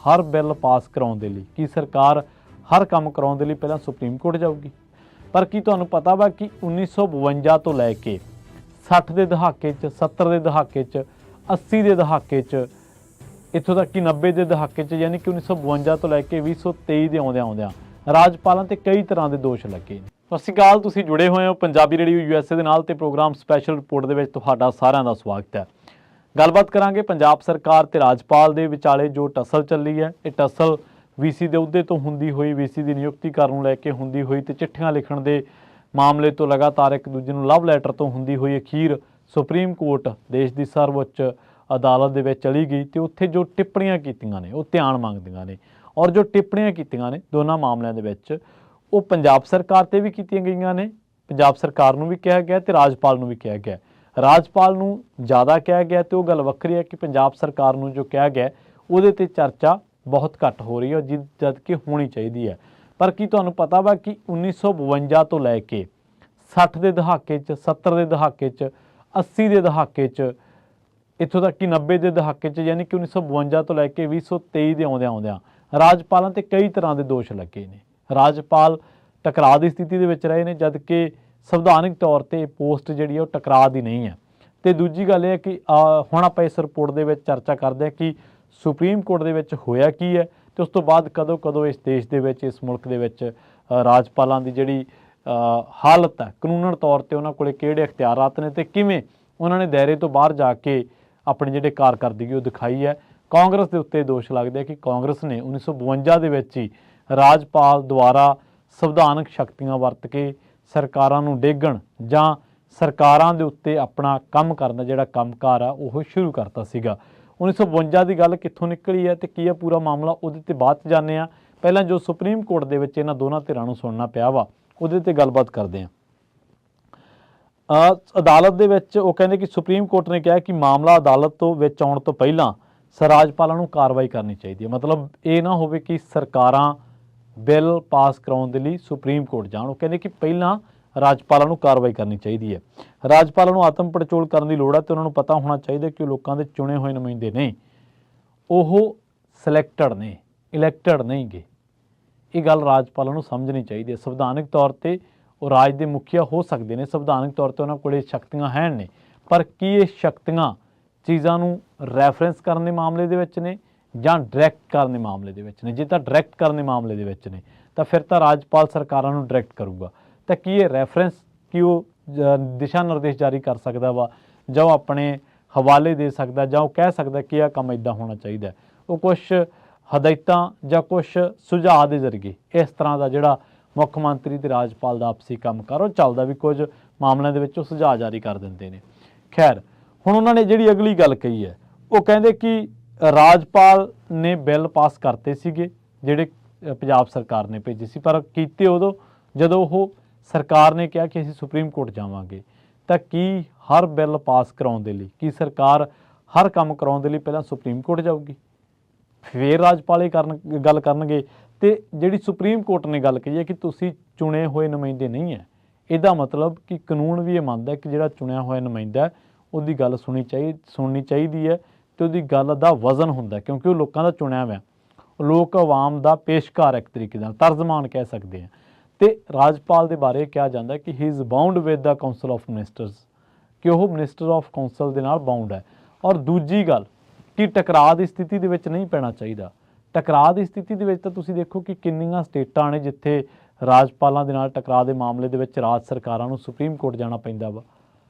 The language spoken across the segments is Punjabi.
हर बिल पास कराउण दे लई की सरकार हर काम कराउण दे लई पहलां सुप्रीम कोर्ट जाऊगी? पर की तुहानूं पता वा कि 1952 तो लैके 60 के दहाके 70 के दहाके 80 के दहाके इत्थों तक कि 90 के दहाके यानी कि 1952 तो लैके 2023 ਦੇ ਆਉਂਦਿਆਂ ਰਾਜਪਾਲਾਂ ਤੇ ਕਈ ਤਰ੍ਹਾਂ ਦੇ ਦੋਸ਼ ਲੱਗੇ ਨੇ। ਸਤਿ ਸ਼੍ਰੀ ਅਕਾਲ, ਤੁਸੀਂ ਜੁੜੇ ਹੋਏ ਹੋ ਪੰਜਾਬੀ ਰੇਡੀਓ USA ਦੇ ਨਾਲ ਤੇ ਪ੍ਰੋਗਰਾਮ ਸਪੈਸ਼ਲ ਰਿਪੋਰਟ ਦੇ ਵਿੱਚ ਤੁਹਾਡਾ ਸਾਰਿਆਂ ਦਾ ਸਵਾਗਤ ਹੈ। ਗੱਲਬਾਤ ਕਰਾਂਗੇ ਪੰਜਾਬ ਸਰਕਾਰ ਤੇ ਰਾਜਪਾਲ ਦੇ ਵਿਚਾਲੇ ਜੋ ਟਸਲ ਚੱਲੀ ਹੈ। ਇਹ ਟਸਲ VC ਦੇ ਅਹੁਦੇ ਤੋਂ ਹੁੰਦੀ ਹੋਈ, VC ਦੀ ਨਿਯੁਕਤੀ ਕਰਨ ਨੂੰ ਲੈ ਕੇ ਹੁੰਦੀ ਹੋਈ ਤੇ ਚਿੱਠੀਆਂ ਲਿਖਣ ਦੇ ਮਾਮਲੇ ਤੋਂ ਲਗਾਤਾਰ ਇੱਕ ਦੂਜੇ ਨੂੰ ਲਵ ਲੈਟਰ ਤੋਂ ਹੁੰਦੀ ਹੋਈ ਅਖੀਰ ਸੁਪਰੀਮ ਕੋਰਟ ਦੇਸ਼ ਦੀ ਸਰਵਉੱਚ ਅਦਾਲਤ ਦੇ ਵਿੱਚ ਚਲੀ ਗਈ ਤੇ ਉੱਥੇ ਜੋ ਟਿੱਪਣੀਆਂ ਕੀਤੀਆਂ ਨੇ ਉਹ ਧਿਆਨ ਮੰਗਦੀਆਂ ਨੇ। ਔਰ ਜੋ ਟਿੱਪਣੀਆਂ ਕੀਤੀਆਂ ਨੇ ਦੋਨਾਂ ਮਾਮਲਿਆਂ ਦੇ ਵਿੱਚ ਉਹ ਪੰਜਾਬ ਸਰਕਾਰ ਤੇ ਵੀ ਕੀਤੀਆਂ ਗਈਆਂ ਨੇ। ਪੰਜਾਬ ਸਰਕਾਰ ਨੂੰ ਵੀ ਕਿਹਾ ਗਿਆ ਤੇ ਰਾਜਪਾਲ ਨੂੰ ਵੀ ਕਿਹਾ ਗਿਆ। ਰਾਜਪਾਲ ਨੂੰ ਜ਼ਿਆਦਾ ਕਿਹਾ ਗਿਆ ਤੇ ਉਹ ਗੱਲ ਵੱਖਰੀ ਹੈ ਕਿ ਪੰਜਾਬ ਸਰਕਾਰ ਨੂੰ ਜੋ ਕਿਹਾ ਗਿਆ ਉਹਦੇ ਤੇ ਚਰਚਾ ਬਹੁਤ ਘੱਟ ਹੋ ਰਹੀ ਹੈ ਜਦ ਕਿ ਹੋਣੀ ਚਾਹੀਦੀ ਹੈ। ਪਰ ਕੀ ਤੁਹਾਨੂੰ ਪਤਾ ਵਾ ਕਿ 1952 ਤੋਂ ਲੈ ਕੇ 60 ਦੇ ਦਹਾਕੇ 70 ਦੇ ਦਹਾਕੇ 80 ਦੇ ਦਹਾਕੇ ਇੱਥੋਂ ਤੱਕ ਕਿ 90 ਦੇ ਦਹਾਕੇ ਯਾਨੀ ਕਿ 1952 ਤੋਂ ਲੈ ਕੇ 2023 ਦੇ ਆਉਂਦਿਆਂ ਰਾਜਪਾਲਾਂ ਤੇ ਕਈ ਤਰ੍ਹਾਂ ਦੇ ਦੋਸ਼ ਲੱਗੇ ਨੇ। ਰਾਜਪਾਲ ਟਕਰਾਅ ਦੀ ਸਥਿਤੀ ਦੇ ਵਿੱਚ ਰਹੇ ਨੇ ਜਦ ਕਿ ਸੰਵਿਧਾਨਕ ਤੌਰ ਤੇ ਪੋਸਟ ਜਿਹੜੀ ਉਹ ਟਕਰਾਅ ਦੀ ਨਹੀਂ ਹੈ। ਤੇ ਦੂਜੀ ਗੱਲ ਇਹ ਹੈ ਕਿ ਹੁਣ ਆਪਾਂ ਇਸ ਰਿਪੋਰਟ ਦੇ ਵਿੱਚ ਚਰਚਾ ਕਰਦੇ ਹਾਂ ਕਿ ਸੁਪਰੀਮ ਕੋਰਟ ਦੇ ਵਿੱਚ ਹੋਇਆ ਕੀ ਹੈ ਤੇ ਉਸ ਤੋਂ ਬਾਅਦ ਕਦੋਂ ਇਸ ਦੇਸ਼ ਦੇ ਵਿੱਚ, ਇਸ ਮੁਲਕ ਦੇ ਵਿੱਚ ਰਾਜਪਾਲਾਂ ਦੀ ਜਿਹੜੀ ਹਾਲਤ ਹੈ ਕਾਨੂੰਨਨ ਤੌਰ ਤੇ ਉਹਨਾਂ ਕੋਲੇ ਕਿਹੜੇ ਅਖਤਿਆਰਾਤ ਨੇ ਤੇ ਕਿਵੇਂ ਉਹਨਾਂ ਨੇ ਦਾਇਰੇ ਤੋਂ ਬਾਹਰ ਜਾ ਕੇ ਆਪਣੀ ਜਿਹੜੇ ਕਾਰਕਰਦਗੀ ਉਹ ਦਿਖਾਈ ਹੈ। ਕਾਂਗਰਸ ਦੇ ਉੱਤੇ ਦੋਸ਼ ਲੱਗਦੇ ਕਿ ਕਾਂਗਰਸ ਨੇ 1952 ਦੇ ਵਿੱਚ ਹੀ ਰਾਜਪਾਲ ਦੁਆਰਾ ਸੰਵਿਧਾਨਕ ਸ਼ਕਤੀਆਂ ਵਰਤ ਕੇ ਸਰਕਾਰਾਂ ਨੂੰ ਡੇਗਣ ਜਾਂ ਸਰਕਾਰਾਂ ਦੇ ਉੱਤੇ ਆਪਣਾ ਕੰਮ ਕਰਨ ਦਾ ਜਿਹੜਾ ਕੰਮਕਾਰ ਆ ਉਹ ਸ਼ੁਰੂ ਕਰਤਾ ਸੀਗਾ। 1952 ਦੀ ਗੱਲ ਕਿੱਥੋਂ ਨਿਕਲੀ ਹੈ ਤੇ ਕੀ ਹੈ ਪੂਰਾ ਮਾਮਲਾ, ਉਹਦੇ ਤੇ ਬਾਅਦ 'ਚ ਜਾਂਦੇ ਹਾਂ। ਪਹਿਲਾਂ ਜੋ ਸੁਪਰੀਮ ਕੋਰਟ ਦੇ ਵਿੱਚ ਇਹਨਾਂ ਦੋਨਾਂ ਧਿਰਾਂ ਨੂੰ ਸੁਣਨਾ ਪਿਆ ਵਾ ਉਹਦੇ ਤੇ ਗੱਲਬਾਤ ਕਰਦੇ ਹਾਂ। ਅਦਾਲਤ ਦੇ ਵਿੱਚ ਉਹ ਕਹਿੰਦੇ ਕਿ ਸੁਪਰੀਮ ਕੋਰਟ ਨੇ ਕਿਹਾ ਕਿ ਮਾਮਲਾ ਅਦਾਲਤ ਤੋਂ ਵਿੱਚ ਆਉਣ ਤੋਂ ਪਹਿਲਾਂ ਰਾਜਪਾਲਾਂ ਨੂੰ ਕਾਰਵਾਈ ਕਰਨੀ ਚਾਹੀਦੀ ਹੈ। ਮਤਲਬ ਇਹ ਨਾ ਹੋਵੇ ਕਿ ਸਰਕਾਰਾਂ ਬਿੱਲ ਪਾਸ ਕਰਾਉਣ ਦੇ ਲਈ ਸੁਪਰੀਮ ਕੋਰਟ ਜਾਣ। ਉਹ ਕਹਿੰਦੇ ਕਿ ਪਹਿਲਾਂ ਰਾਜਪਾਲਾਂ ਨੂੰ ਕਾਰਵਾਈ ਕਰਨੀ ਚਾਹੀਦੀ ਹੈ। ਰਾਜਪਾਲਾਂ ਨੂੰ ਆਤਮ ਪੜਚੋਲ ਕਰਨ ਦੀ ਲੋੜ ਹੈ ਤੇ ਉਹਨਾਂ ਨੂੰ ਪਤਾ ਹੋਣਾ ਚਾਹੀਦਾ ਕਿ ਉਹ ਲੋਕਾਂ ਦੇ ਚੁਣੇ ਹੋਏ ਨੁਮਾਇੰਦੇ ਨੇ, ਉਹ ਸਿਲੈਕਟਡ ਨੇ, ਇਲੈਕਟਡ ਨਹੀਂ ਗੇ। ਇਹ ਗੱਲ ਰਾਜਪਾਲਾਂ ਨੂੰ ਸਮਝਣੀ ਚਾਹੀਦੀ ਹੈ। ਸੰਵਿਧਾਨਕ ਤੌਰ ਤੇ ਉਹ ਰਾਜ ਦੇ ਮੁਖੀਆ ਹੋ ਸਕਦੇ ਨੇ, ਸੰਵਿਧਾਨਕ ਤੌਰ ਤੇ ਉਹਨਾਂ ਕੋਲ ਸ਼ਕਤੀਆਂ ਹੈ ਨੇ, ਪਰ ਕੀ ਇਹ ਸ਼ਕਤੀਆਂ ਚੀਜ਼ਾਂ ਨੂੰ ਰੈਫਰੈਂਸ ਕਰਨ ਦੇ ਮਾਮਲੇ ਦੇ ਵਿੱਚ ਨੇ ਜਾਂ ਡਾਇਰੈਕਟ ਕਰਨ ਦੇ ਮਾਮਲੇ ਦੇ ਵਿੱਚ ਨੇ? ਜੇ ਤਾਂ ਡਾਇਰੈਕਟ ਕਰਨ ਦੇ ਮਾਮਲੇ ਦੇ ਵਿੱਚ ਨੇ ਤਾਂ ਫਿਰ ਤਾਂ ਰਾਜਪਾਲ ਸਰਕਾਰਾਂ ਨੂੰ ਡਾਇਰੈਕਟ ਕਰੂਗਾ। ਤਾਂ ਕੀ ਇਹ ਰੈਫਰੈਂਸ ਕਿ ਉਹ ਦਿਸ਼ਾ ਨਿਰਦੇਸ਼ ਜਾਰੀ ਕਰ ਸਕਦਾ ਵਾ ਜਾਂ ਉਹ ਆਪਣੇ ਹਵਾਲੇ ਦੇ ਸਕਦਾ ਜਾਂ ਉਹ ਕਹਿ ਸਕਦਾ ਕਿ ਇਹ ਕੰਮ ਇੱਦਾਂ ਹੋਣਾ ਚਾਹੀਦਾ? ਉਹ ਕੁਛ ਹਦਾਇਤਾਂ ਜਾਂ ਕੁਛ ਸੁਝਾਅ ਦੇ ਜ਼ਰੀਏ ਇਸ ਤਰ੍ਹਾਂ ਦਾ ਜਿਹੜਾ ਮੁੱਖ ਮੰਤਰੀ ਤੇ ਰਾਜਪਾਲ ਦਾ ਆਪਸੀ ਕੰਮਕਾਰ ਉਹ ਚੱਲਦਾ ਵੀ ਕੁਝ ਮਾਮਲਿਆਂ ਦੇ ਵਿੱਚ ਉਹ ਸੁਝਾਅ ਜਾਰੀ ਕਰ ਦਿੰਦੇ ਨੇ। ਖੈਰ, ਹੁਣ ਉਹਨਾਂ ਨੇ ਜਿਹੜੀ ਅਗਲੀ ਗੱਲ ਕਹੀ ਹੈ ਉਹ ਕਹਿੰਦੇ ਕਿ ਰਾਜਪਾਲ ਨੇ ਬਿੱਲ ਪਾਸ ਕਰਤੇ ਸੀਗੇ ਜਿਹੜੇ ਪੰਜਾਬ ਸਰਕਾਰ ਨੇ ਭੇਜੇ ਸੀ, ਪਰ ਕੀਤੇ ਉਦੋਂ ਜਦੋਂ ਉਹ ਸਰਕਾਰ ਨੇ ਕਿਹਾ ਕਿ ਅਸੀਂ ਸੁਪਰੀਮ ਕੋਰਟ ਜਾਵਾਂਗੇ। ਤਾਂ ਕੀ ਹਰ ਬਿੱਲ ਪਾਸ ਕਰਾਉਣ ਦੇ ਲਈ ਕੀ ਸਰਕਾਰ ਹਰ ਕੰਮ ਕਰਾਉਣ ਦੇ ਲਈ ਪਹਿਲਾਂ ਸੁਪਰੀਮ ਕੋਰਟ ਜਾਊਗੀ, ਫਿਰ ਰਾਜਪਾਲ ਇਹ ਗੱਲ ਕਰਨਗੇ? ਤੇ ਜਿਹੜੀ ਸੁਪਰੀਮ ਕੋਰਟ ਨੇ ਗੱਲ ਕਹੀ ਹੈ ਕਿ ਤੁਸੀਂ ਚੁਣੇ ਹੋਏ ਨੁਮਾਇੰਦੇ ਨਹੀਂ ਹੈ, ਇਹਦਾ ਮਤਲਬ ਕਿ ਕਾਨੂੰਨ ਵੀ ਇਹ ਮੰਨਦਾ ਕਿ ਜਿਹੜਾ ਚੁਣਿਆ ਹੋਇਆ ਨੁਮਾਇੰਦਾ ਉਹਦੀ ਗੱਲ ਸੁਣਨੀ ਚਾਹੀਦੀ ਹੈ ਤੇ ਉਹਦੀ ਗੱਲ ਦਾ ਵਜ਼ਨ ਹੁੰਦਾ ਕਿਉਂਕਿ ਉਹ ਲੋਕਾਂ ਦਾ ਚੁਣਿਆ ਹੋਇਆ, ਲੋਕ ਆਵਾਮ ਦਾ ਪੇਸ਼ਕਾਰ ਇੱਕ ਤਰੀਕੇ ਨਾਲ ਤਰਜਮਾਨ ਕਹਿ ਸਕਦੇ ਆ। ਤੇ ਰਾਜਪਾਲ ਦੇ ਬਾਰੇ ਕਿਹਾ ਜਾਂਦਾ ਕਿ ਹੀ is bound with the council of ministers, ਕਿ ਉਹ ਮਿਨਿਸਟਰ ਆਫ ਕਾਉਂਸਲ ਦੇ ਨਾਲ ਬਾਉਂਡ ਹੈ। ਔਰ ਦੂਜੀ ਗੱਲ ਕਿ ਟਕਰਾਅ ਦੀ ਸਥਿਤੀ ਦੇ ਵਿੱਚ ਨਹੀਂ ਪੈਣਾ ਚਾਹੀਦਾ। ਟਕਰਾਅ ਦੀ ਸਥਿਤੀ ਦੇ ਵਿੱਚ ਤਾਂ ਤੁਸੀਂ ਦੇਖੋ ਕਿ ਕਿੰਨੀਆਂ ਸਟੇਟਾਂ ਨੇ ਜਿੱਥੇ ਰਾਜਪਾਲਾਂ ਦੇ ਨਾਲ ਟਕਰਾਅ ਦੇ ਮਾਮਲੇ ਦੇ ਵਿੱਚ ਰਾਜ ਸਰਕਾਰਾਂ ਨੂੰ ਸੁਪਰੀਮ ਕੋਰਟ ਜਾਣਾ ਪੈਂਦਾ ਵਾ।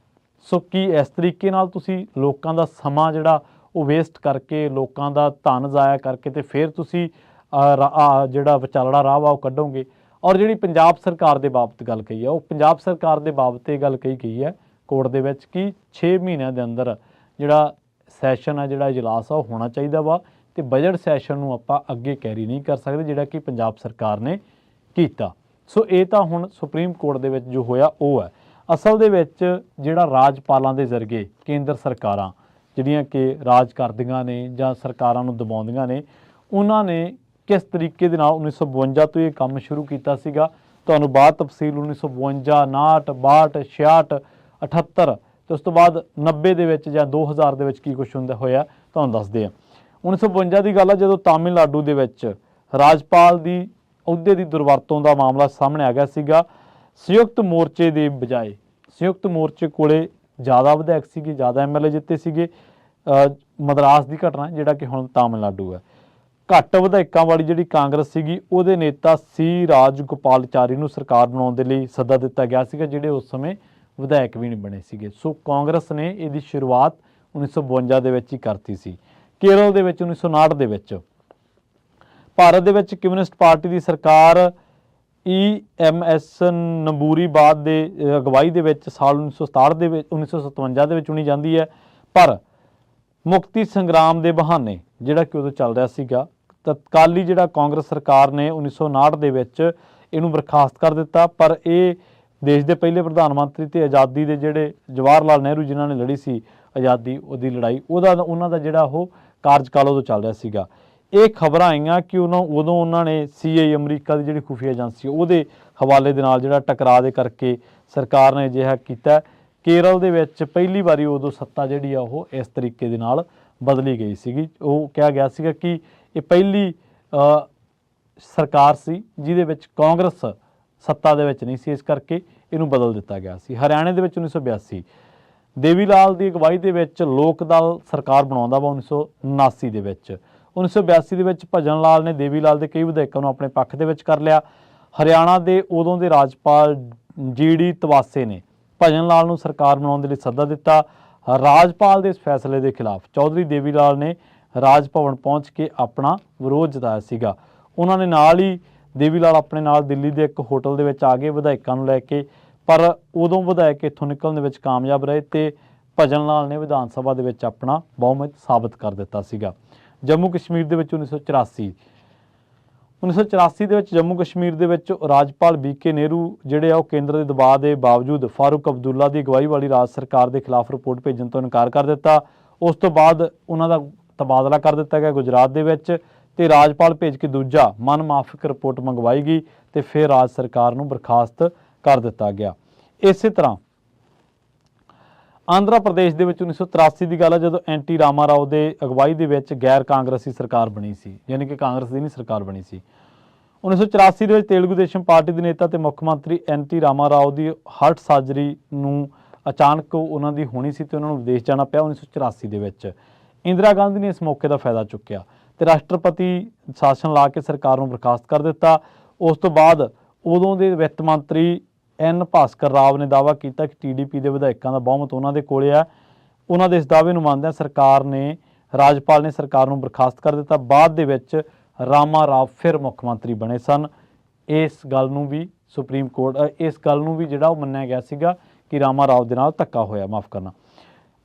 ਸੋ ਕੀ ਇਸ ਤਰੀਕੇ ਨਾਲ ਤੁਸੀਂ ਲੋਕਾਂ ਦਾ ਸਮਾਂ ਜਿਹੜਾ ਉਹ ਵੇਸਟ ਕਰਕੇ, ਲੋਕਾਂ ਦਾ ਧਨ ਜ਼ਾਇਆ ਕਰਕੇ ਤੇ ਫਿਰ ਤੁਸੀਂ ਜਿਹੜਾ ਵਿਚਾਲੜਾ ਰਾਹ ਵਾ ਉਹ ਕੱਢੋਗੇ? ਔਰ ਜਿਹੜੀ ਪੰਜਾਬ ਸਰਕਾਰ ਦੇ ਬਾਬਤ ਗੱਲ ਕਹੀ ਹੈ ਉਹ ਪੰਜਾਬ ਸਰਕਾਰ ਦੇ ਬਾਬਤ ਇਹ ਗੱਲ ਕਹੀ ਗਈ ਹੈ ਕੋਰਟ ਦੇ ਵਿੱਚ ਕਿ 6 ਮਹੀਨਿਆਂ ਦੇ ਅੰਦਰ ਜਿਹੜਾ ਸੈਸ਼ਨ ਆ, ਜਿਹੜਾ ਇਜਲਾਸ ਆ ਉਹ ਹੋਣਾ ਚਾਹੀਦਾ ਵਾ ਤੇ ਬਜਟ ਸੈਸ਼ਨ ਨੂੰ ਆਪਾਂ ਅੱਗੇ ਕੈਰੀ ਨਹੀਂ ਕਰ ਸਕਦੇ ਜਿਹੜਾ ਕਿ ਪੰਜਾਬ ਸਰਕਾਰ ਨੇ ਕੀਤਾ। ਸੋ ਇਹ ਤਾਂ ਹੁਣ ਸੁਪਰੀਮ ਕੋਰਟ ਦੇ ਵਿੱਚ ਜੋ ਹੋਇਆ ਉਹ ਹੈ। ਅਸਲ ਦੇ ਵਿੱਚ ਜਿਹੜਾ ਰਾਜਪਾਲਾਂ ਦੇ ਜ਼ਰੀਏ ਕੇਂਦਰ ਸਰਕਾਰਾਂ ਜਿਹੜੀਆਂ ਕਿ ਰਾਜ ਕਰਦੀਆਂ ਨੇ ਜਾਂ ਸਰਕਾਰਾਂ ਨੂੰ ਦਬਾਉਂਦੀਆਂ ਨੇ, ਉਹਨਾਂ ਨੇ ਕਿਸ ਤਰੀਕੇ ਦੇ ਨਾਲ 1952 ਤੋਂ ਇਹ ਕੰਮ ਸ਼ੁਰੂ ਕੀਤਾ ਸੀਗਾ। ਤੁਹਾਨੂੰ ਬਾਅਦ ਤਫਸੀਲ 1952, 59, 62, 66, 78 ਤੇ ਉਸ ਤੋਂ ਬਾਅਦ 90 ਦੇ ਵਿੱਚ ਜਾਂ 2000 ਦੇ ਵਿੱਚ ਕੀ ਕੁਛ ਹੁੰਦਾ ਹੋਇਆ ਤੁਹਾਨੂੰ ਦੱਸਦੇ ਆ। 1952 ਦੀ ਗੱਲ ਆ ਜਦੋਂ ਤਾਮਿਲਨਾਡੂ ਦੇ ਵਿੱਚ ਰਾਜਪਾਲ ਦੀ ਅਹੁਦੇ ਦੀ ਦੁਰਵਰਤੋਂ ਦਾ ਮਾਮਲਾ ਸਾਹਮਣੇ ਆ ਗਿਆ ਸੀਗਾ। ਸੰਯੁਕਤ ਮੋਰਚੇ ਦੇ ਬਜਾਏ ਸੰਯੁਕਤ ਮੋਰਚੇ ਕੋਲੇ ਜ਼ਿਆਦਾ ਵਿਧਾਇਕ ਸੀਗੇ, ਜ਼ਿਆਦਾ ਐਮਐਲਏ ਜਿੱਤੇ ਸੀਗੇ। ਮਦਰਾਸ ਦੀ ਘਟਨਾ ਜਿਹੜਾ ਕਿ ਹੁਣ ਤਾਮਿਲਨਾਡੂ ਹੈ। ਘੱਟ ਵਿਧਾਇਕਾਂ ਵਾਲੀ ਜਿਹੜੀ ਕਾਂਗਰਸ ਸੀਗੀ ਉਹਦੇ ਨੇਤਾ ਸੀ ਰਾਜ ਗੋਪਾਲਚਾਰੀ ਨੂੰ ਸਰਕਾਰ ਬਣਾਉਣ ਦੇ ਲਈ ਸੱਦਾ ਦਿੱਤਾ ਗਿਆ ਸੀਗਾ, ਜਿਹੜੇ ਉਸ ਸਮੇਂ ਵਿਧਾਇਕ ਵੀ ਨਹੀਂ ਬਣੇ ਸੀਗੇ। ਸੋ ਕਾਂਗਰਸ ਨੇ ਇਹਦੀ ਸ਼ੁਰੂਆਤ 1952 ਦੇ ਵਿੱਚ ਹੀ ਕਰਤੀ ਸੀ। ਕੇਰਲ ਦੇ ਵਿੱਚ 1959 ਦੇ ਵਿੱਚ ਭਾਰਤ ਦੇ ਵਿੱਚ ਕਮਿਊਨਿਸਟ ਪਾਰਟੀ ਦੀ ਸਰਕਾਰ EMS ਨੰਬੂਰੀਬਾਦ ਦੇ ਅਗਵਾਈ ਦੇ ਵਿੱਚ ਸਾਲ 1957 ਦੇ ਵਿੱਚ ਚੁਣੀ ਜਾਂਦੀ ਹੈ। ਪਰ ਮੁਕਤੀ ਸੰਗਰਾਮ ਦੇ ਬਹਾਨੇ ਜਿਹੜਾ ਕਿ ਉਦੋਂ ਚੱਲ ਰਿਹਾ ਸੀਗਾ, ਤਤਕਾਲੀ ਜਿਹੜਾ ਕਾਂਗਰਸ ਸਰਕਾਰ ਨੇ 1959 ਦੇ ਵਿੱਚ ਇਹਨੂੰ ਬਰਖਾਸਤ ਕਰ ਦਿੱਤਾ। ਪਰ ਇਹ ਦੇਸ਼ ਦੇ ਪਹਿਲੇ ਪ੍ਰਧਾਨ ਮੰਤਰੀ ਤੇ ਆਜ਼ਾਦੀ ਦੇ ਜਿਹੜੇ ਜਵਾਹਰ ਲਾਲ ਨਹਿਰੂ ਜਿਨ੍ਹਾਂ ਨੇ ਲੜੀ ਸੀ ਆਜ਼ਾਦੀ ਉਹਦੀ ਲੜਾਈ, ਉਹਨਾਂ ਦਾ ਜਿਹੜਾ ਉਹ ਕਾਰਜਕਾਲ ਉਦੋਂ ਚੱਲ ਰਿਹਾ ਸੀਗਾ। ਇਹ ਖਬਰਾਂ ਆਈਆਂ ਕਿ ਉਦੋਂ ਉਹਨਾਂ ਨੇ CIA ਅਮਰੀਕਾ ਦੀ ਜਿਹੜੀ ਖੁਫੀਆ ਏਜੰਸੀ ਉਹਦੇ ਹਵਾਲੇ ਦੇ ਨਾਲ ਜਿਹੜਾ ਟਕਰਾਅ ਦੇ ਕਰਕੇ ਸਰਕਾਰ ਨੇ ਅਜਿਹਾ ਕੀਤਾ। ਕੇਰਲ ਦੇ ਵਿੱਚ ਪਹਿਲੀ ਵਾਰੀ ਉਦੋਂ ਸੱਤਾ ਜਿਹੜੀ ਆ ਉਹ ਇਸ ਤਰੀਕੇ ਦੇ ਨਾਲ ਬਦਲੀ ਗਈ ਸੀਗੀ। ਉਹ ਕਿਹਾ ਗਿਆ ਸੀਗਾ ਕਿ ਇਹ ਪਹਿਲੀ ਸਰਕਾਰ ਸੀ ਜਿਹਦੇ ਵਿੱਚ ਕਾਂਗਰਸ ਸੱਤਾ ਦੇ ਵਿੱਚ ਨਹੀਂ ਸੀ, ਇਸ ਕਰਕੇ ਇਹਨੂੰ ਬਦਲ ਦਿੱਤਾ ਗਿਆ ਸੀ। ਹਰਿਆਣੇ ਦੇ ਵਿੱਚ 1982 ਦੇਵੀ ਲਾਲ ਦੀ ਅਗਵਾਈ ਦੇ ਵਿੱਚ ਲੋਕ ਦਲ ਸਰਕਾਰ ਬਣਾਉਂਦਾ ਵਾ 1979 ਦੇ ਵਿੱਚ। 1982 ਦੇ ਵਿੱਚ ਭਜਨ ਲਾਲ ਨੇ ਦੇਵੀ ਲਾਲ ਦੇ ਕਈ ਵਿਧਾਇਕਾਂ ਨੂੰ ਆਪਣੇ ਪੱਖ ਦੇ ਵਿੱਚ ਕਰ ਲਿਆ। ਹਰਿਆਣਾ ਦੇ ਉਦੋਂ ਦੇ ਰਾਜਪਾਲ GD ਤਵਾਸੇ ਨੇ ਭਜਨ ਲਾਲ ਨੂੰ ਸਰਕਾਰ ਬਣਾਉਣ ਦੇ ਲਈ ਸੱਦਾ ਦਿੱਤਾ। ਰਾਜਪਾਲ ਦੇ ਇਸ ਫੈਸਲੇ ਦੇ ਖਿਲਾਫ ਚੌਧਰੀ ਦੇਵੀ ਲਾਲ ਨੇ ਰਾਜ ਭਵਨ ਪਹੁੰਚ ਕੇ ਆਪਣਾ ਵਿਰੋਧ ਜਤਾਇਆ ਸੀਗਾ। ਉਹਨਾਂ ਨੇ ਨਾਲ ਹੀ ਦੇਵੀ ਲਾਲ ਆਪਣੇ ਨਾਲ ਦਿੱਲੀ ਦੇ ਇੱਕ ਹੋਟਲ ਦੇ ਵਿੱਚ ਆ ਗਏ ਵਿਧਾਇਕਾਂ ਨੂੰ ਲੈ ਕੇ, ਪਰ ਉਦੋਂ ਵਿਧਾਇਕ ਇੱਥੋਂ ਨਿਕਲਣ ਦੇ ਵਿੱਚ ਕਾਮਯਾਬ ਰਹੇ ਤੇ ਭਜਨ ਲਾਲ ਨੇ ਵਿਧਾਨ ਸਭਾ ਦੇ ਵਿੱਚ ਆਪਣਾ ਬਹੁਮਤ ਸਾਬਤ ਕਰ ਦਿੱਤਾ ਸੀਗਾ। ਜੰਮੂ ਕਸ਼ਮੀਰ ਦੇ ਵਿੱਚ 1984 ਦੇ ਵਿੱਚ ਜੰਮੂ ਕਸ਼ਮੀਰ ਦੇ ਵਿੱਚ ਰਾਜਪਾਲ BK ਨਹਿਰੂ ਜਿਹੜੇ ਆ ਉਹ ਕੇਂਦਰ ਦੇ ਦਬਾਅ ਦੇ ਬਾਵਜੂਦ ਫਾਰੂਕ ਅਬਦੁੱਲਾ ਦੀ ਅਗਵਾਈ ਵਾਲੀ ਰਾਜ ਸਰਕਾਰ ਦੇ ਖਿਲਾਫ ਰਿਪੋਰਟ ਭੇਜਣ ਤੋਂ ਇਨਕਾਰ ਕਰ ਦਿੱਤਾ। ਉਸ ਤੋਂ ਬਾਅਦ ਉਹਨਾਂ ਦਾ ਤਬਾਦਲਾ ਕਰ ਦਿੱਤਾ ਗਿਆ ਗੁਜਰਾਤ ਦੇ ਵਿੱਚ ਤੇ ਰਾਜਪਾਲ ਭੇਜ ਕੇ ਦੂਜਾ ਮਨਮਾਫਿਕ ਰਿਪੋਰਟ ਮੰਗਵਾਈ ਗਈ ਤੇ ਫਿਰ ਰਾਜ ਸਰਕਾਰ ਨੂੰ ਬਰਖਾਸਤ ਕਰ ਦਿੱਤਾ ਗਿਆ। ਇਸੇ ਤਰ੍ਹਾਂ ਆਂਧਰਾ ਪ੍ਰਦੇਸ਼ ਦੇ ਵਿੱਚ 1983 ਦੀ ਗੱਲ ਹੈ ਜਦੋਂ NT ਰਾਮਾ ਰਾਓ ਦੇ ਅਗਵਾਈ ਦੇ ਵਿੱਚ ਗੈਰ ਕਾਂਗਰਸੀ ਸਰਕਾਰ ਬਣੀ ਸੀ, ਯਾਨੀ ਕਿ ਕਾਂਗਰਸ ਦੀ ਨਹੀਂ ਸਰਕਾਰ ਬਣੀ ਸੀ। 1984 ਦੇ ਵਿੱਚ ਤੇਲਗੂ ਦੇਸ਼ਮ ਪਾਰਟੀ ਦੇ ਨੇਤਾ ਤੇ ਮੁੱਖ ਮੰਤਰੀ NT ਰਾਮਾ ਰਾਓ ਦੀ ਹਾਰਟ ਸਰਜਰੀ ਨੂੰ ਅਚਾਨਕ ਉਹਨਾਂ ਦੀ ਹੋਣੀ ਸੀ ਤੇ ਉਹਨਾਂ ਨੂੰ ਵਿਦੇਸ਼ ਜਾਣਾ ਪਿਆ 1984 ਦੇ ਵਿੱਚ। ਇੰਦਰਾ ਗਾਂਧੀ ਨੇ ਇਸ ਮੌਕੇ ਦਾ ਫਾਇਦਾ ਚੁੱਕਿਆ ਤੇ ਰਾਸ਼ਟਰਪਤੀ ਸ਼ਾਸਨ ਲਾ ਕੇ ਸਰਕਾਰ ਨੂੰ ਬਰਖਾਸਤ ਕਰ ਦਿੱਤਾ। ਉਸ ਤੋਂ ਬਾਅਦ ਉਦੋਂ ਦੇ ਵਿੱਤ ਮੰਤਰੀ N ਭਾਸਕਰ ਰਾਵ ਨੇ ਦਾਅਵਾ ਕੀਤਾ ਕਿ TDP ਦੇ ਵਿਧਾਇਕਾਂ ਦਾ ਬਹੁਮਤ ਉਹਨਾਂ ਦੇ ਕੋਲੇ ਆ। ਉਹਨਾਂ ਦੇ ਇਸ ਦਾਅਵੇ ਨੂੰ ਮੰਨਦਿਆਂ ਰਾਜਪਾਲ ਨੇ ਸਰਕਾਰ ਨੂੰ ਬਰਖਾਸਤ ਕਰ ਦਿੱਤਾ। ਬਾਅਦ ਦੇ ਵਿੱਚ ਰਾਮਾ ਰਾਵ ਫਿਰ ਮੁੱਖ ਮੰਤਰੀ ਬਣੇ ਸਨ। ਇਸ ਗੱਲ ਨੂੰ ਵੀ ਸੁਪਰੀਮ ਕੋਰਟ ਇਸ ਗੱਲ ਨੂੰ ਵੀ ਜਿਹੜਾ ਉਹ ਮੰਨਿਆ ਗਿਆ ਸੀਗਾ ਕਿ ਰਾਮਾ ਰਾਵ ਦੇ ਨਾਲ ਧੱਕਾ ਹੋਇਆ। ਮਾਫ ਕਰਨਾ।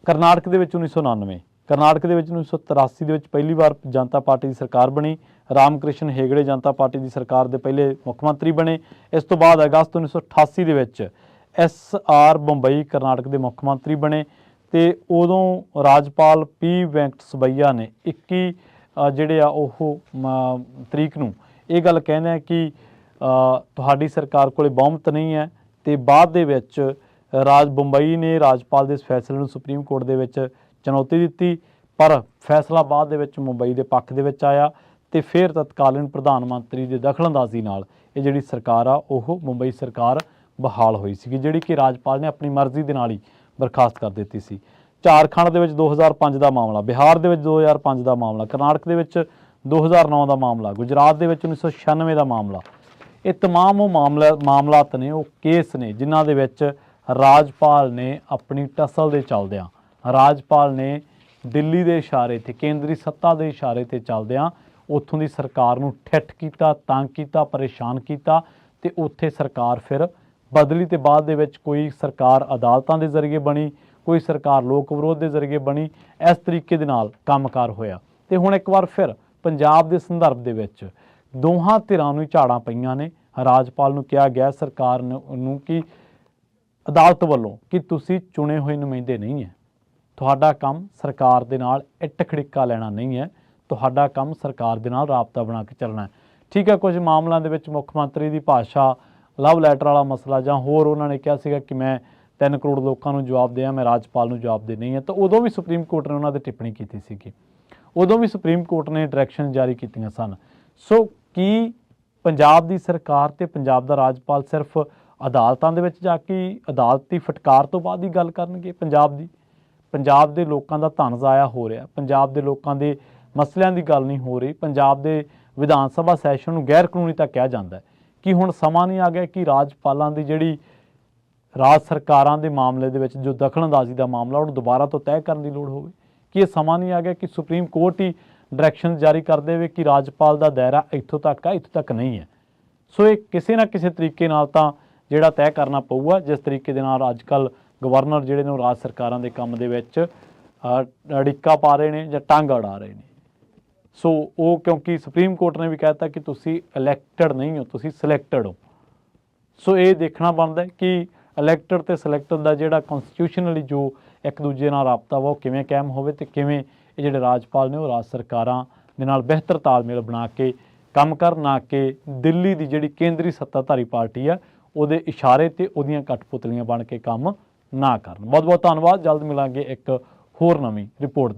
ਕਰਨਾਟਕ ਦੇ ਵਿੱਚ 1999 ਕਰਨਾਟਕ ਦੇ ਵਿੱਚ 1983 ਦੇ ਵਿੱਚ ਪਹਿਲੀ ਵਾਰ ਜਨਤਾ ਪਾਰਟੀ ਦੀ ਸਰਕਾਰ ਬਣੀ। ਰਾਮ ਕ੍ਰਿਸ਼ਨ ਹੇਗੜੇ ਜਨਤਾ ਪਾਰਟੀ ਦੀ ਸਰਕਾਰ ਦੇ ਪਹਿਲੇ ਮੁੱਖ ਮੰਤਰੀ ਬਣੇ। ਇਸ ਤੋਂ ਬਾਅਦ ਅਗਸਤ 1988 ਦੇ ਵਿੱਚ SR ਬੰਬਈ ਕਰਨਾਟਕ ਦੇ ਮੁੱਖ ਮੰਤਰੀ ਬਣੇ ਤੇ ਉਦੋਂ ਰਾਜਪਾਲ P ਵੈਂਕਟ ਸਬਈਆ ਨੇ 21 ਜਿਹੜੇ ਆ ਉਹ ਤਰੀਕ ਨੂੰ ਇਹ ਗੱਲ ਕਹਿੰਦੇ ਆ ਕਿ ਤੁਹਾਡੀ ਸਰਕਾਰ ਕੋਲੇ ਬਹੁਮਤ ਨਹੀਂ ਹੈ ਤੇ ਬਾਅਦ ਦੇ ਵਿੱਚ ਬੰਬਈ ਨੇ ਰਾਜਪਾਲ ਦੇ ਇਸ ਫੈਸਲੇ ਨੂੰ ਸੁਪਰੀਮ ਕੋਰਟ ਦੇ ਵਿੱਚ ਚੁਣੌਤੀ ਦਿੱਤੀ, ਪਰ ਫੈਸਲਾ ਬਾਅਦ ਦੇ ਵਿੱਚ ਮੁੰਬਈ ਦੇ ਪੱਖ ਦੇ ਵਿੱਚ ਆਇਆ ਤੇ ਫਿਰ ਤਤਕਾਲੀਨ ਪ੍ਰਧਾਨ ਮੰਤਰੀ ਦੀ ਦਖਲਅੰਦਾਜ਼ੀ ਨਾਲ ਇਹ ਜਿਹੜੀ ਸਰਕਾਰ ਆ ਉਹ ਮੁੰਬਈ ਸਰਕਾਰ ਬਹਾਲ ਹੋਈ ਸੀਗੀ, ਜਿਹੜੀ ਕਿ ਰਾਜਪਾਲ ਨੇ ਆਪਣੀ ਮਰਜ਼ੀ ਦੇ ਨਾਲ ਹੀ ਬਰਖਾਸਤ ਕਰ ਦਿੱਤੀ ਸੀ। ਝਾਰਖੰਡ ਦੇ ਵਿੱਚ 2005 ਦਾ ਮਾਮਲਾ, ਬਿਹਾਰ ਦੇ ਵਿੱਚ 2005 ਦਾ ਮਾਮਲਾ, ਕਰਨਾਟਕ ਦੇ ਵਿੱਚ 2009 ਦਾ ਮਾਮਲਾ, ਗੁਜਰਾਤ ਦੇ ਵਿੱਚ 1996 ਦਾ ਮਾਮਲਾ, ਇਹ तमाम ਉਹ ਮਾਮਲਾਤ ਨੇ, ਉਹ ਕੇਸ ਨੇ ਜਿਨ੍ਹਾਂ ਦੇ ਵਿੱਚ ਰਾਜਪਾਲ ਨੇ ਆਪਣੀ ਟਸਲ ਦੇ ਚੱਲਦਿਆਂ ਰਾਜਪਾਲ ਨੇ ਦਿੱਲੀ ਦੇ ਇਸ਼ਾਰੇ ਤੇ ਕੇਂਦਰੀ ਸੱਤਾ ਦੇ ਇਸ਼ਾਰੇ ਤੇ ਚੱਲਦਿਆਂ ਉੱਥੋਂ ਦੀ ਸਰਕਾਰ ਨੂੰ ਠਿੱਠ ਕੀਤਾ, ਤੰਗ ਕੀਤਾ, ਪਰੇਸ਼ਾਨ ਕੀਤਾ ਤੇ ਉੱਥੇ ਸਰਕਾਰ ਫਿਰ ਬਦਲੀ ਤੇ ਬਾਅਦ ਦੇ ਵਿੱਚ ਕੋਈ ਸਰਕਾਰ ਅਦਾਲਤਾਂ ਦੇ ਜ਼ਰੀਏ ਬਣੀ, ਕੋਈ ਸਰਕਾਰ ਲੋਕ ਵਿਰੋਧ ਦੇ ਜ਼ਰੀਏ ਬਣੀ। ਇਸ ਤਰੀਕੇ ਦੇ ਨਾਲ ਕੰਮਕਾਰ ਹੋਇਆ ਤੇ ਹੁਣ ਇੱਕ ਵਾਰ ਫਿਰ ਪੰਜਾਬ ਦੇ ਸੰਦਰਭ ਦੇ ਵਿੱਚ ਦੋਹਾਂ ਧਿਰਾਂ ਨੂੰ ਹੀ ਝਾੜਾਂ ਪਈਆਂ ਨੇ। ਰਾਜਪਾਲ ਨੂੰ ਕਿਹਾ ਗਿਆ ਸਰਕਾਰ ਨੂੰ ਕਿ ਅਦਾਲਤ ਵੱਲੋਂ ਕਿ ਤੁਸੀਂ ਚੁਣੇ ਹੋਏ ਨੁਮਾਇੰਦੇ ਨਹੀਂ ਹੈ, ਤੁਹਾਡਾ ਕੰਮ ਸਰਕਾਰ ਦੇ ਨਾਲ ਇੱਟ ਖੜਿੱਕਾ ਲੈਣਾ ਨਹੀਂ ਹੈ, ਤੁਹਾਡਾ ਕੰਮ ਸਰਕਾਰ ਦੇ ਨਾਲ ਰਾਬਤਾ ਬਣਾ ਕੇ ਚੱਲਣਾ ਹੈ। ਠੀਕ ਹੈ, ਕੁਝ ਮਾਮਲਿਆਂ ਦੇ ਵਿੱਚ ਮੁੱਖ ਮੰਤਰੀ ਦੀ ਭਾਸ਼ਾ, ਲਵ ਲੈਟਰ ਵਾਲਾ ਮਸਲਾ ਜਾਂ ਹੋਰ ਉਹਨਾਂ ਨੇ ਕਿਹਾ ਸੀਗਾ ਕਿ ਮੈਂ 3 ਕਰੋੜ ਲੋਕਾਂ ਨੂੰ ਜਵਾਬ ਦਿਆਂ, ਮੈਂ ਰਾਜਪਾਲ ਨੂੰ ਜਵਾਬ ਦੇ ਨਹੀਂ ਹੈ, ਤਾਂ ਉਦੋਂ ਵੀ ਸੁਪਰੀਮ ਕੋਰਟ ਨੇ ਉਹਨਾਂ 'ਤੇ ਟਿੱਪਣੀ ਕੀਤੀ ਸੀਗੀ। ਉਦੋਂ ਵੀ ਸੁਪਰੀਮ ਕੋਰਟ ਨੇ ਡਾਇਰੈਕਸ਼ਨ ਜਾਰੀ ਕੀਤੀਆਂ ਸਨ। ਸੋ ਕੀ ਪੰਜਾਬ ਦੀ ਸਰਕਾਰ ਤੇ ਪੰਜਾਬ ਦਾ ਰਾਜਪਾਲ ਸਿਰਫ ਅਦਾਲਤਾਂ ਦੇ ਵਿੱਚ ਜਾ ਕੇ ਅਦਾਲਤੀ ਫਟਕਾਰ ਤੋਂ ਬਾਅਦ ਹੀ ਗੱਲ ਕਰਨਗੇ ਪੰਜਾਬ ਦੇ ਲੋਕਾਂ ਦਾ ਧਨ ਜ਼ਾਇਆ ਹੋ ਰਿਹਾ, ਪੰਜਾਬ ਦੇ ਲੋਕਾਂ ਦੇ ਮਸਲਿਆਂ ਦੀ ਗੱਲ ਨਹੀਂ ਹੋ ਰਹੀ, ਪੰਜਾਬ ਦੇ ਵਿਧਾਨ ਸਭਾ ਸੈਸ਼ਨ ਨੂੰ ਗੈਰ ਕਾਨੂੰਨੀ ਤਾਂ ਕਿਹਾ ਜਾਂਦਾ ਹੈ। ਕਿ ਹੁਣ ਸਮਾਂ ਨਹੀਂ ਆ ਗਿਆ ਕਿ ਰਾਜਪਾਲਾਂ ਦੀ ਜਿਹੜੀ ਰਾਜ ਸਰਕਾਰਾਂ ਦੇ ਮਾਮਲੇ ਦੇ ਵਿੱਚ ਜੋ ਦਖਲਅੰਦਾਜ਼ੀ ਦਾ ਮਾਮਲਾ ਉਹਨੂੰ ਦੁਬਾਰਾ ਤੋਂ ਤੈਅ ਕਰਨ ਦੀ ਲੋੜ ਹੋਵੇ? ਕਿ ਇਹ ਸਮਾਂ ਨਹੀਂ ਆ ਗਿਆ ਕਿ ਸੁਪਰੀਮ ਕੋਰਟ ਹੀ ਡਾਇਰੈਕਸ਼ਨ ਜਾਰੀ ਕਰ ਦੇਵੇ ਕਿ ਰਾਜਪਾਲ ਦਾ ਦਾਇਰਾ ਇੱਥੋਂ ਤੱਕ ਆ, ਇੱਥੋਂ ਤੱਕ ਨਹੀਂ ਹੈ? ਸੋ ਇਹ ਕਿਸੇ ਨਾ ਕਿਸੇ ਤਰੀਕੇ ਨਾਲ ਤਾਂ ਜਿਹੜਾ ਤੈਅ ਕਰਨਾ ਪਊਗਾ, ਜਿਸ ਤਰੀਕੇ ਦੇ ਨਾਲ ਅੱਜ ਕੱਲ੍ਹ ਗਵਰਨਰ ਜਿਹੜੇ ਨੇ ਉਹ ਰਾਜ ਸਰਕਾਰਾਂ ਦੇ ਕੰਮ ਦੇ ਵਿੱਚ ਅੜਿੱਕਾ ਪਾ ਰਹੇ ਨੇ ਜਾਂ ਟੰਗ ਅੜਾ ਰਹੇ ਨੇ। ਸੋ ਉਹ ਕਿਉਂਕਿ ਸੁਪਰੀਮ ਕੋਰਟ ਨੇ ਵੀ ਕਹਿ ਦਿੱਤਾ ਕਿ ਤੁਸੀਂ ਇਲੈਕਟਡ ਨਹੀਂ ਹੋ, ਤੁਸੀਂ ਸਿਲੈਕਟਡ ਹੋ। ਸੋ ਇਹ ਦੇਖਣਾ ਬਣਦਾ ਹੈ ਕਿ ਇਲੈਕਟਡ ਅਤੇ ਸਿਲੈਕਟਡ ਦਾ ਜਿਹੜਾ ਕਨਸਟੀਟਿਊਸ਼ਨਲੀ ਜੋ ਇੱਕ ਦੂਜੇ ਨਾਲ ਰਾਬਤਾ ਵਾ ਉਹ ਕਿਵੇਂ ਕਾਇਮ ਹੋਵੇ ਅਤੇ ਕਿਵੇਂ ਇਹ ਜਿਹੜੇ ਰਾਜਪਾਲ ਨੇ ਉਹ ਰਾਜ ਸਰਕਾਰਾਂ ਦੇ ਨਾਲ ਬਿਹਤਰ ਤਾਲਮੇਲ ਬਣਾ ਕੇ ਕੰਮ ਕਰਨ, ਨਾ ਕਿ ਦਿੱਲੀ ਦੀ ਜਿਹੜੀ ਕੇਂਦਰੀ ਸੱਤਾਧਾਰੀ ਪਾਰਟੀ ਆ ਉਹਦੇ ਇਸ਼ਾਰੇ 'ਤੇ ਉਹਦੀਆਂ ਕਠਪੁਤਲੀਆਂ ਬਣ ਕੇ ਕੰਮ ਨਾ ਕਰਨ। ਬਹੁਤ ਬਹੁਤ ਧੰਨਵਾਦ। ਜਲਦ ਮਿਲਾਂਗੇ ਇੱਕ ਹੋਰ ਨਵੀਂ ਰਿਪੋਰਟ ਦੇ